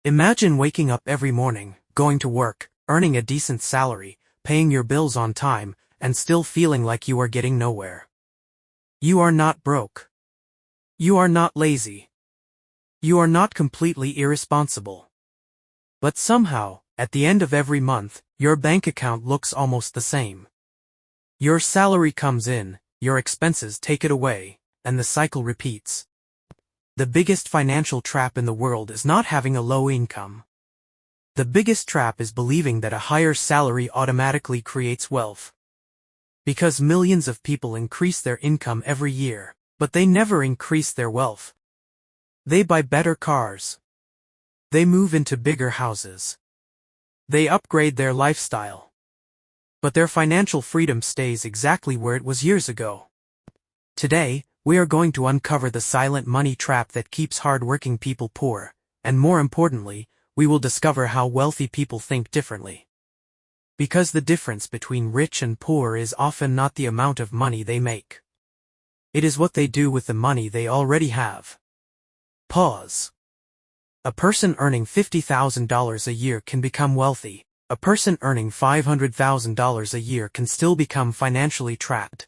Imagine waking up every morning, going to work, earning a decent salary, paying your bills on time, and still feeling like you are getting nowhere. You are not broke. You are not lazy. You are not completely irresponsible. But somehow, at the end of every month, your bank account looks almost the same. Your salary comes in, your expenses take it away, and the cycle repeats. The biggest financial trap in the world is not having a low income. The biggest trap is believing that a higher salary automatically creates wealth. Because millions of people increase their income every year, but they never increase their wealth. They buy better cars. They move into bigger houses. They upgrade their lifestyle. But their financial freedom stays exactly where it was years ago. Today, we are going to uncover the silent money trap that keeps hard-working people poor, and more importantly, we will discover how wealthy people think differently. Because the difference between rich and poor is often not the amount of money they make. It is what they do with the money they already have. Pause. A person earning $50,000 a year can become wealthy. A person earning $500,000 a year can still become financially trapped.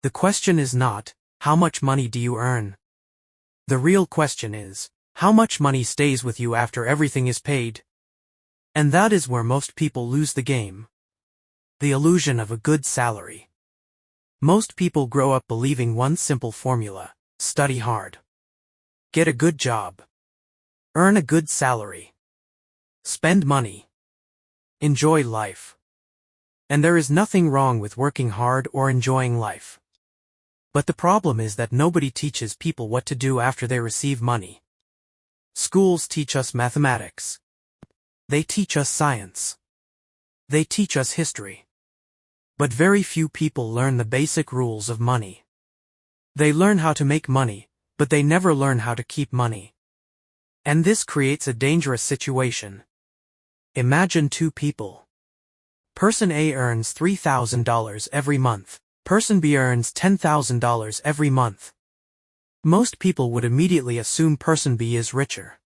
The question is not, how much money do you earn? The real question is, how much money stays with you after everything is paid? And that is where most people lose the game. The illusion of a good salary. Most people grow up believing one simple formula: study hard. Get a good job. Earn a good salary. Spend money. Enjoy life. And there is nothing wrong with working hard or enjoying life. But the problem is that nobody teaches people what to do after they receive money. Schools teach us mathematics. They teach us science. They teach us history. But very few people learn the basic rules of money. They learn how to make money, but they never learn how to keep money. And this creates a dangerous situation. Imagine two people. Person A earns $3,000 every month. Person B earns $10,000 every month. Most people would immediately assume person B is richer.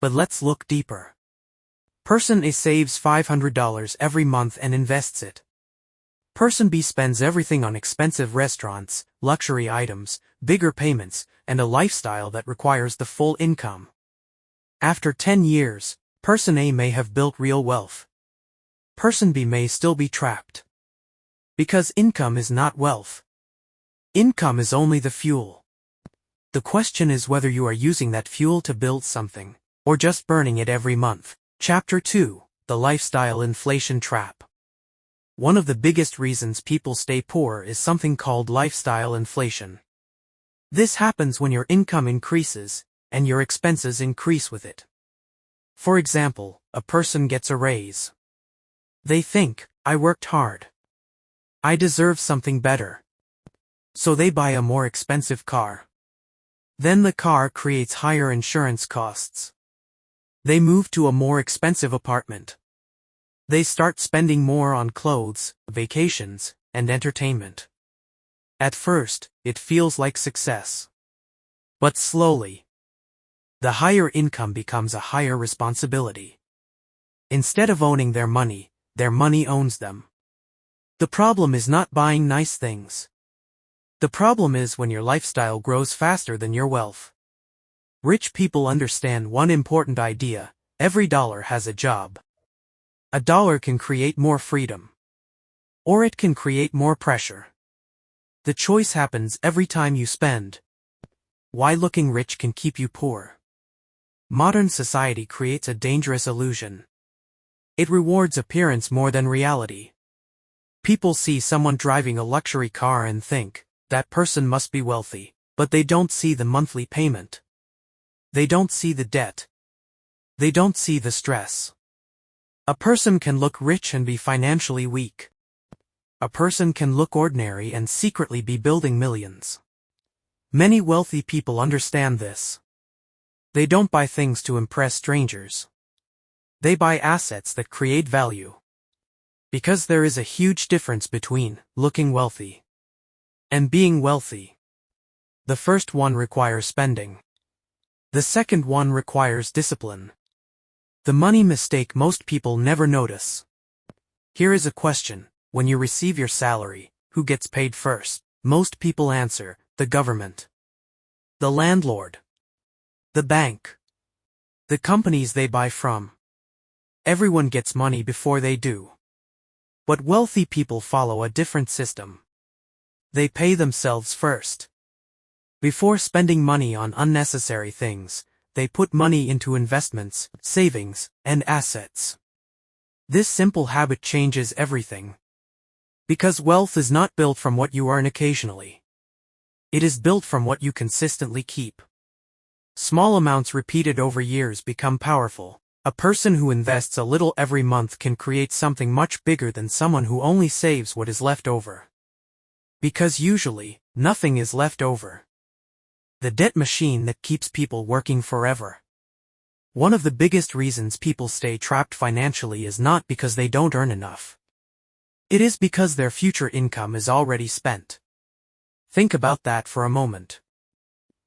But let's look deeper. Person A saves $500 every month and invests it. Person B spends everything on expensive restaurants, luxury items, bigger payments, and a lifestyle that requires the full income. After 10 years, Person A may have built real wealth. Person B may still be trapped. Because income is not wealth. Income is only the fuel. The question is whether you are using that fuel to build something, or just burning it every month. Chapter 2: The Lifestyle Inflation Trap. One of the biggest reasons people stay poor is something called lifestyle inflation. This happens when your income increases, and your expenses increase with it. For example, a person gets a raise. They think, I worked hard. I deserve something better. So they buy a more expensive car. Then the car creates higher insurance costs. They move to a more expensive apartment. They start spending more on clothes, vacations, and entertainment. At first, it feels like success. But slowly, the higher income becomes a higher responsibility. Instead of owning their money owns them. The problem is not buying nice things. The problem is when your lifestyle grows faster than your wealth. Rich people understand one important idea: every dollar has a job. A dollar can create more freedom. Or it can create more pressure. The choice happens every time you spend. Why looking rich can keep you poor. Modern society creates a dangerous illusion. It rewards appearance more than reality. People see someone driving a luxury car and think, that person must be wealthy, but they don't see the monthly payment. They don't see the debt. They don't see the stress. A person can look rich and be financially weak. A person can look ordinary and secretly be building millions. Many wealthy people understand this. They don't buy things to impress strangers. They buy assets that create value. Because there is a huge difference between looking wealthy and being wealthy. The first one requires spending. The second one requires discipline. The money mistake most people never notice. Here is a question. When you receive your salary, who gets paid first? Most people answer, the government, the landlord, the bank, the companies they buy from. Everyone gets money before they do. But wealthy people follow a different system. They pay themselves first. Before spending money on unnecessary things, they put money into investments, savings, and assets. This simple habit changes everything. Because wealth is not built from what you earn occasionally. It is built from what you consistently keep. Small amounts repeated over years become powerful. A person who invests a little every month can create something much bigger than someone who only saves what is left over. Because usually, nothing is left over. The debt machine that keeps people working forever. One of the biggest reasons people stay trapped financially is not because they don't earn enough. It is because their future income is already spent. Think about that for a moment.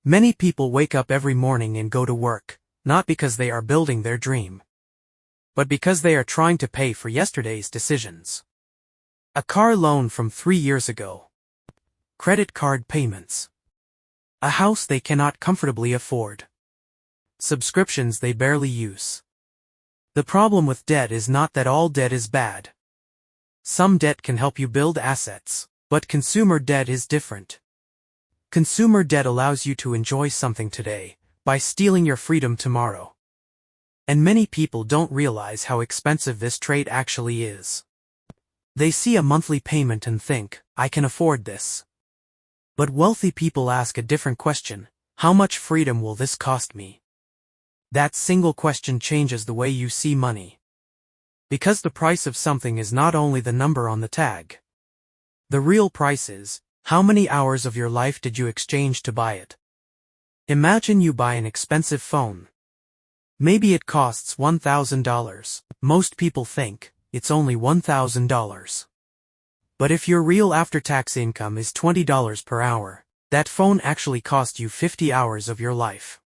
Many people wake up every morning and go to work, not because they are building their dream, but because they are trying to pay for yesterday's decisions. A car loan from 3 years ago. Credit card payments. A house they cannot comfortably afford. Subscriptions they barely use. The problem with debt is not that all debt is bad. Some debt can help you build assets, but consumer debt is different. Consumer debt allows you to enjoy something today, by stealing your freedom tomorrow. And many people don't realize how expensive this trait actually is. They see a monthly payment and think, I can afford this. But wealthy people ask a different question, how much freedom will this cost me? That single question changes the way you see money. Because the price of something is not only the number on the tag. The real price is, how many hours of your life did you exchange to buy it? Imagine you buy an expensive phone. Maybe it costs $1,000. Most people think, it's only $1,000. But if your real after-tax income is $20 per hour, that phone actually cost you 50 hours of your life.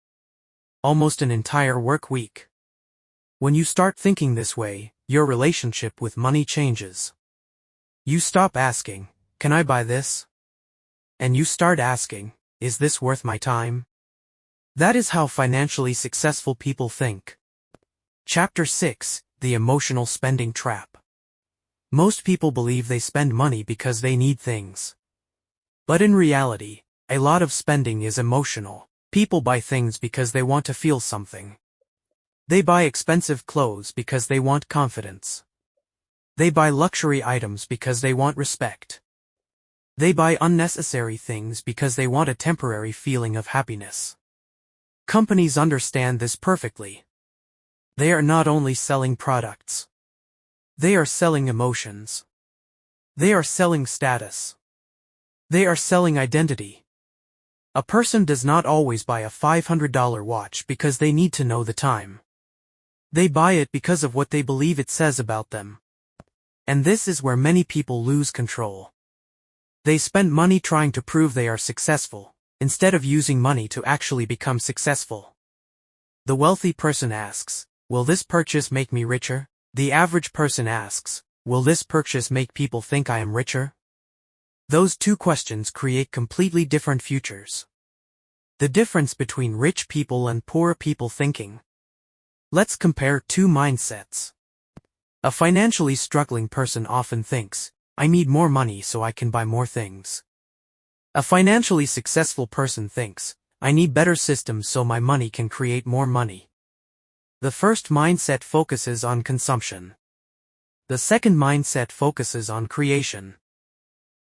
Almost an entire work week. When you start thinking this way, your relationship with money changes. You stop asking, can I buy this? And you start asking, is this worth my time? That is how financially successful people think. Chapter 6, The Emotional Spending Trap. Most people believe they spend money because they need things. But in reality, a lot of spending is emotional. People buy things because they want to feel something. They buy expensive clothes because they want confidence. They buy luxury items because they want respect. They buy unnecessary things because they want a temporary feeling of happiness. Companies understand this perfectly. They are not only selling products. They are selling emotions. They are selling status. They are selling identity. A person does not always buy a $500 watch because they need to know the time. They buy it because of what they believe it says about them. And this is where many people lose control. They spend money trying to prove they are successful, instead of using money to actually become successful. The wealthy person asks, will this purchase make me richer? The average person asks, will this purchase make people think I am richer? Those two questions create completely different futures. The difference between rich people and poor people thinking. Let's compare two mindsets. A financially struggling person often thinks, I need more money so I can buy more things. A financially successful person thinks, I need better systems so my money can create more money. The first mindset focuses on consumption. The second mindset focuses on creation.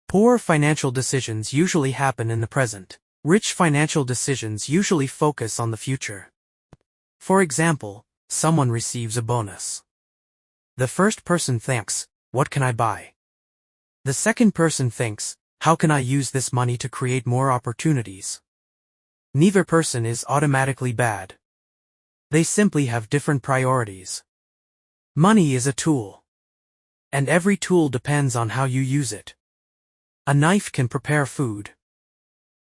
Poor financial decisions usually happen in the present. Rich financial decisions usually focus on the future. For example, someone receives a bonus. The first person thinks, what can I buy? The second person thinks, how can I use this money to create more opportunities? Neither person is automatically bad. They simply have different priorities. Money is a tool. And every tool depends on how you use it. A knife can prepare food.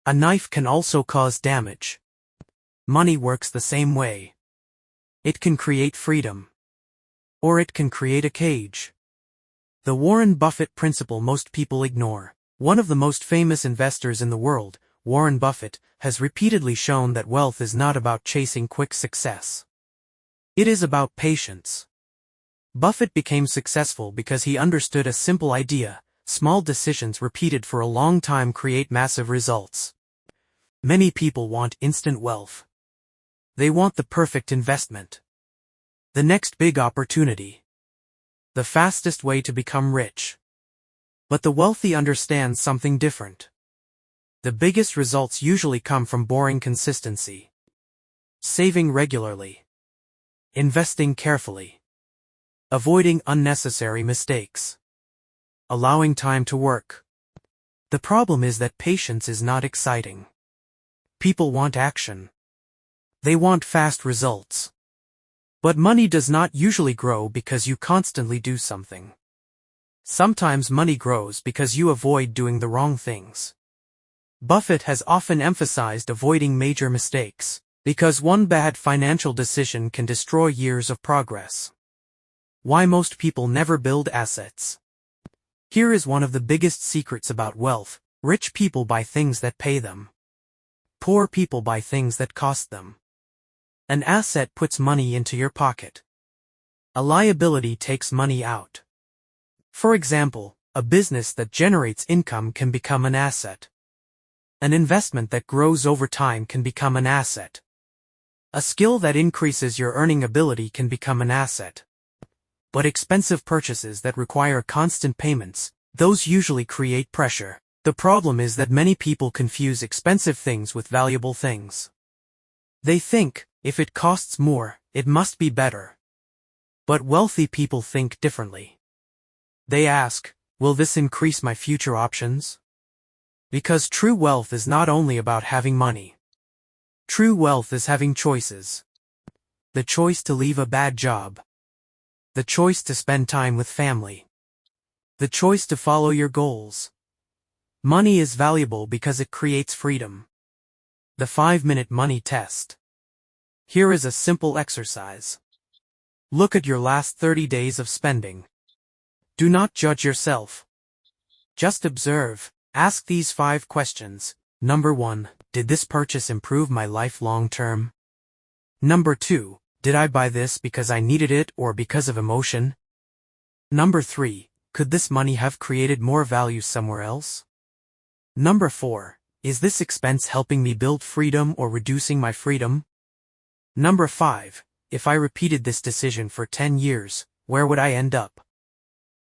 A knife can also cause damage. Money works the same way. It can create freedom, or it can create a cage. The Warren Buffett principle most people ignore. One of the most famous investors in the world, Warren Buffett, has repeatedly shown that wealth is not about chasing quick success. It is about patience. Buffett became successful because he understood a simple idea: small decisions repeated for a long time create massive results. Many people want instant wealth. They want the perfect investment, the next big opportunity, the fastest way to become rich. But the wealthy understand something different. The biggest results usually come from boring consistency. Saving regularly. Investing carefully. Avoiding unnecessary mistakes. Allowing time to work. The problem is that patience is not exciting. People want action. They want fast results. But money does not usually grow because you constantly do something. Sometimes money grows because you avoid doing the wrong things. Buffett has often emphasized avoiding major mistakes, because one bad financial decision can destroy years of progress. Why most people never build assets. Here is one of the biggest secrets about wealth: rich people buy things that pay them. Poor people buy things that cost them. An asset puts money into your pocket. A liability takes money out. For example, a business that generates income can become an asset. An investment that grows over time can become an asset. A skill that increases your earning ability can become an asset. But expensive purchases that require constant payments, those usually create pressure. The problem is that many people confuse expensive things with valuable things. They think, if it costs more, it must be better. But wealthy people think differently. They ask, will this increase my future options? Because true wealth is not only about having money. True wealth is having choices. The choice to leave a bad job. The choice to spend time with family. The choice to follow your goals. Money is valuable because it creates freedom. The 5-minute money test. Here is a simple exercise. Look at your last 30 days of spending. Do not judge yourself. Just observe. Ask these 5 questions. Number 1. Did this purchase improve my life long term? Number 2. Did I buy this because I needed it or because of emotion? Number 3. Could this money have created more value somewhere else? Number 4. Is this expense helping me build freedom or reducing my freedom? Number 5. If I repeated this decision for 10 years, where would I end up?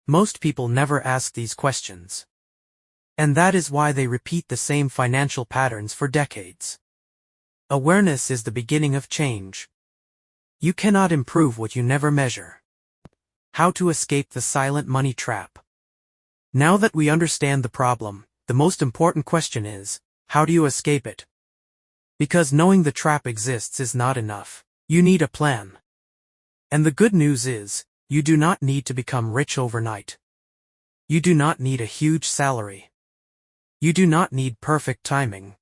Most people never ask these questions. And that is why they repeat the same financial patterns for decades. Awareness is the beginning of change. You cannot improve what you never measure. How to escape the silent money trap. Now that we understand the problem, the most important question is, how do you escape it? Because knowing the trap exists is not enough. You need a plan. And the good news is, you do not need to become rich overnight. You do not need a huge salary. You do not need perfect timing.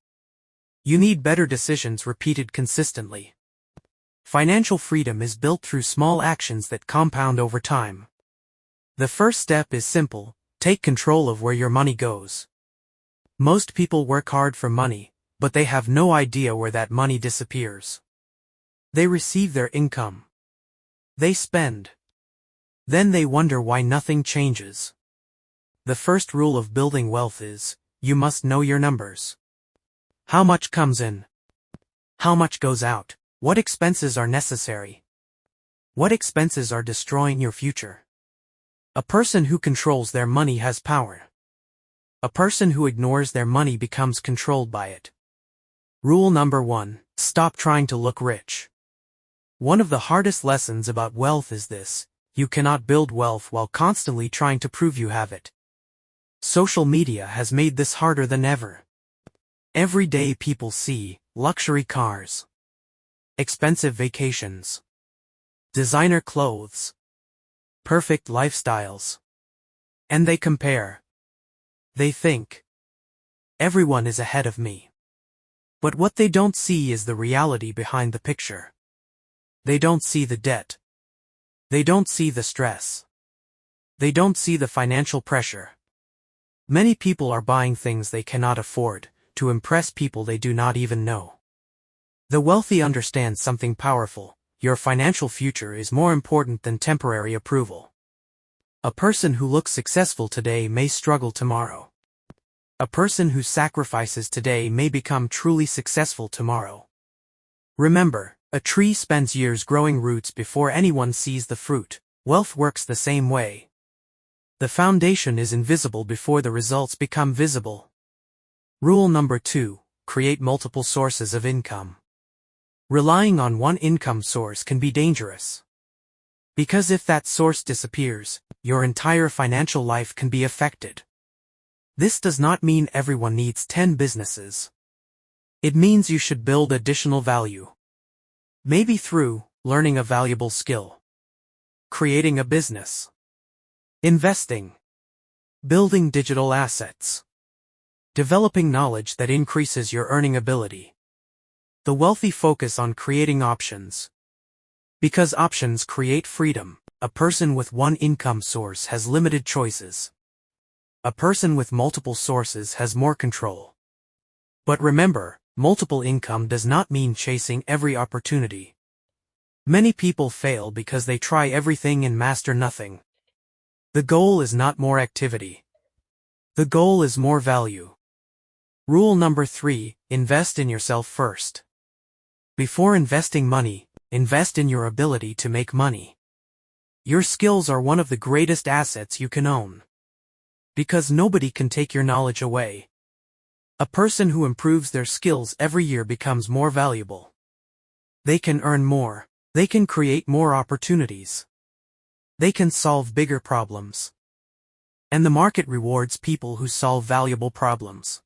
You need better decisions repeated consistently. Financial freedom is built through small actions that compound over time. The first step is simple: take control of where your money goes. Most people work hard for money, but they have no idea where that money disappears. They receive their income. They spend. Then they wonder why nothing changes. The first rule of building wealth is, you must know your numbers. How much comes in? How much goes out? What expenses are necessary? What expenses are destroying your future? A person who controls their money has power. A person who ignores their money becomes controlled by it. Rule number 1. Stop trying to look rich. One of the hardest lessons about wealth is this: you cannot build wealth while constantly trying to prove you have it. Social media has made this harder than ever. Every day people see luxury cars, expensive vacations, designer clothes, perfect lifestyles. And they compare. They think, everyone is ahead of me. But what they don't see is the reality behind the picture. They don't see the debt. They don't see the stress. They don't see the financial pressure. Many people are buying things they cannot afford, to impress people they do not even know. The wealthy understand something powerful: your financial future is more important than temporary approval. A person who looks successful today may struggle tomorrow. A person who sacrifices today may become truly successful tomorrow. Remember, a tree spends years growing roots before anyone sees the fruit. Wealth works the same way. The foundation is invisible before the results become visible. Rule number 2: create multiple sources of income. Relying on one income source can be dangerous. Because if that source disappears, your entire financial life can be affected. This does not mean everyone needs 10 businesses. It means you should build additional value. Maybe through learning a valuable skill, creating a business, investing, building digital assets, developing knowledge that increases your earning ability. The wealthy focus on creating options. Because options create freedom. A person with one income source has limited choices. A person with multiple sources has more control. But remember, multiple income does not mean chasing every opportunity. Many people fail because they try everything and master nothing. The goal is not more activity. The goal is more value. Rule number 3: invest in yourself first. Before investing money, invest in your ability to make money. Your skills are one of the greatest assets you can own. Because nobody can take your knowledge away. A person who improves their skills every year becomes more valuable. They can earn more. They can create more opportunities. They can solve bigger problems. And the market rewards people who solve valuable problems.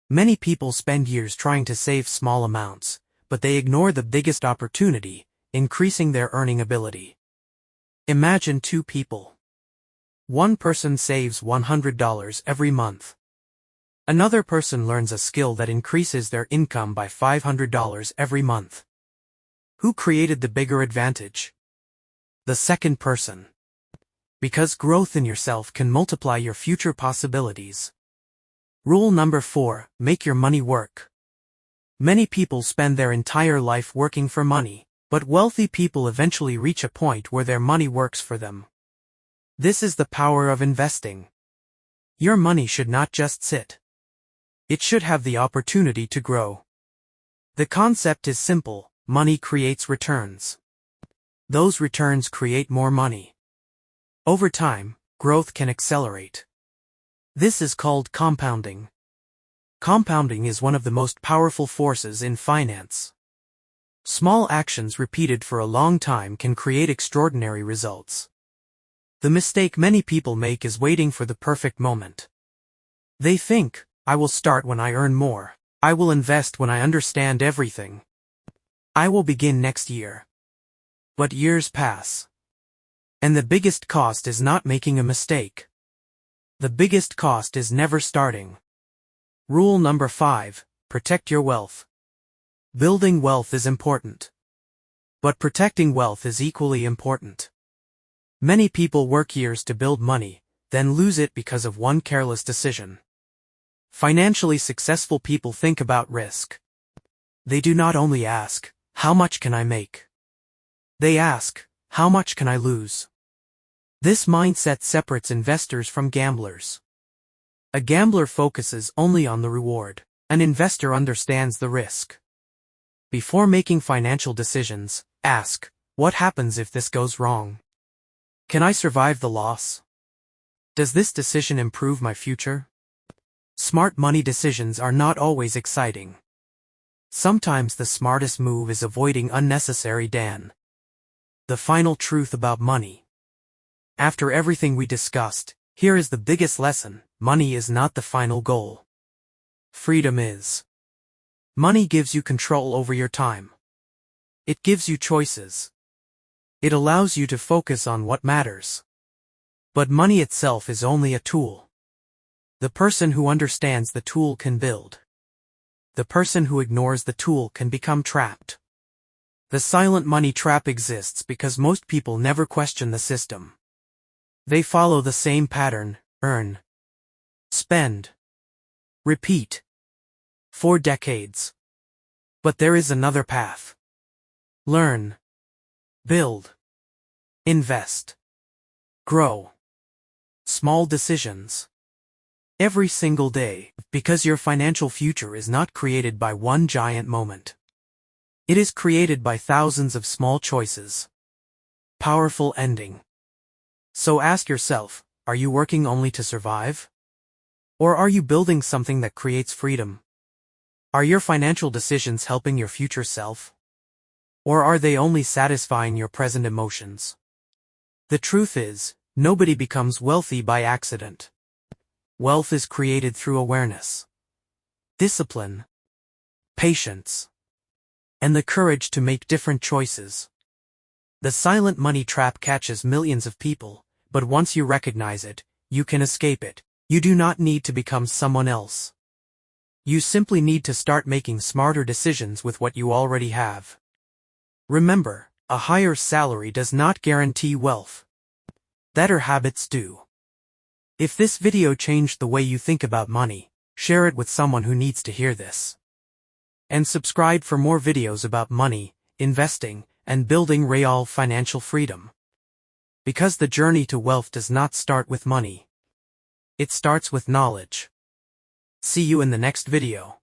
Many people spend years trying to save small amounts, but they ignore the biggest opportunity: increasing their earning ability. Imagine 2 people. One person saves $100 every month. Another person learns a skill that increases their income by $500 every month. Who created the bigger advantage? The second person. Because growth in yourself can multiply your future possibilities. Rule number 4: make your money work. Many people spend their entire life working for money, but wealthy people eventually reach a point where their money works for them. This is the power of investing. Your money should not just sit. It should have the opportunity to grow. The concept is simple: money creates returns. Those returns create more money. Over time, growth can accelerate. This is called compounding. Compounding is one of the most powerful forces in finance. Small actions repeated for a long time can create extraordinary results. The mistake many people make is waiting for the perfect moment. They think, I will start when I earn more. I will invest when I understand everything. I will begin next year. But years pass. And the biggest cost is not making a mistake. The biggest cost is never starting. Rule number 5: protect your wealth. Building wealth is important. But protecting wealth is equally important. Many people work years to build money, then lose it because of one careless decision. Financially successful people think about risk. They do not only ask, how much can I make? They ask, how much can I lose? This mindset separates investors from gamblers. A gambler focuses only on the reward. An investor understands the risk. Before making financial decisions, ask, what happens if this goes wrong? Can I survive the loss? Does this decision improve my future? Smart money decisions are not always exciting. Sometimes the smartest move is avoiding unnecessary debt. The final truth about money. After everything we discussed, here is the biggest lesson: money is not the final goal. Freedom is. Money gives you control over your time. It gives you choices. It allows you to focus on what matters. But money itself is only a tool. The person who understands the tool can build. The person who ignores the tool can become trapped. The silent money trap exists because most people never question the system. They follow the same pattern: earn, spend, repeat, for decades. But there is another path. Learn, build, invest, grow. Small decisions. Every single day, because your financial future is not created by one giant moment. It is created by thousands of small choices. Powerful ending. So ask yourself, are you working only to survive? Or are you building something that creates freedom? Are your financial decisions helping your future self? Or are they only satisfying your present emotions? The truth is, nobody becomes wealthy by accident. Wealth is created through awareness, discipline, patience, and the courage to make different choices. The silent money trap catches millions of people, but once you recognize it, you can escape it. You do not need to become someone else. You simply need to start making smarter decisions with what you already have. Remember, a higher salary does not guarantee wealth. Better habits do. If this video changed the way you think about money, share it with someone who needs to hear this. And subscribe for more videos about money, investing, and building real financial freedom. Because the journey to wealth does not start with money. It starts with knowledge. See you in the next video.